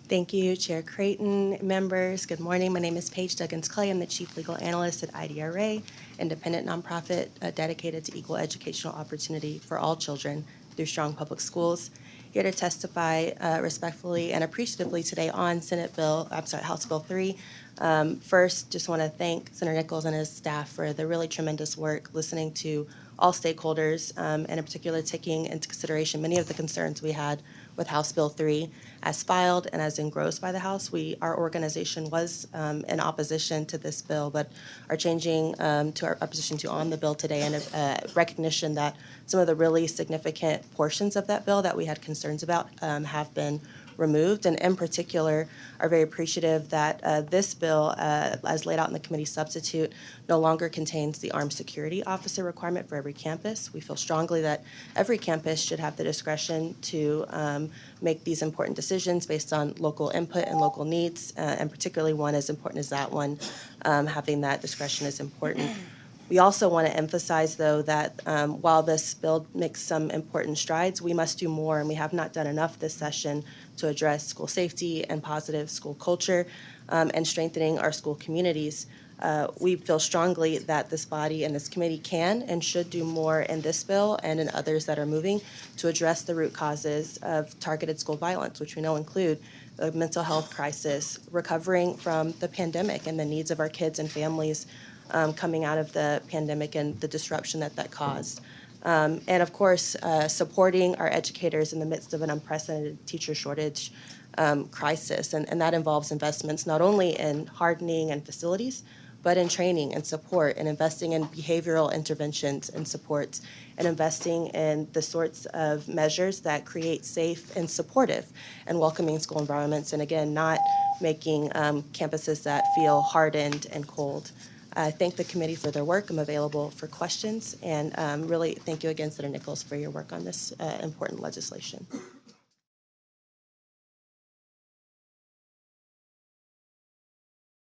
Thank you, Chair Creighton, members. Good morning. My name is Paige Duggins-Clay. I'm the Chief Legal Analyst at IDRA, independent nonprofit dedicated to equal educational opportunity for all children through strong public schools. Here to testify respectfully and appreciatively today on House Bill 3. First, just want to thank Senator Nichols and his staff for the really tremendous work listening to all stakeholders, and in particular taking into consideration many of the concerns we had with House Bill 3. As filed and as engrossed by the House, our organization was in opposition to this bill, but are changing to our opposition to on the bill today, and recognition that some of the really significant portions of that bill that we had concerns about have been removed, and in particular are very appreciative that this bill, as laid out in the committee substitute, no longer contains the armed security officer requirement for every campus. We feel strongly that every campus should have the discretion to make these important decisions based on local input and local needs, and particularly one as important as that one, having that discretion is important. We also want to emphasize, though, that while this bill makes some important strides, we must do more, and we have not done enough this session to address school safety and positive school culture and strengthening our school communities. We feel strongly that this body and this committee can and should do more in this bill and in others that are moving to address the root causes of targeted school violence, which we know include the mental health crisis, recovering from the pandemic and the needs of our kids and families coming out of the pandemic and the disruption that caused. And of course, supporting our educators in the midst of an unprecedented teacher shortage crisis. And that involves investments not only in hardening and facilities, but in training and support and investing in behavioral interventions and supports and investing in the sorts of measures that create safe and supportive and welcoming school environments. And again, not making campuses that feel hardened and cold. I thank the committee for their work. I'm available for questions. And really, thank you again, Senator Nichols, for your work on this important legislation.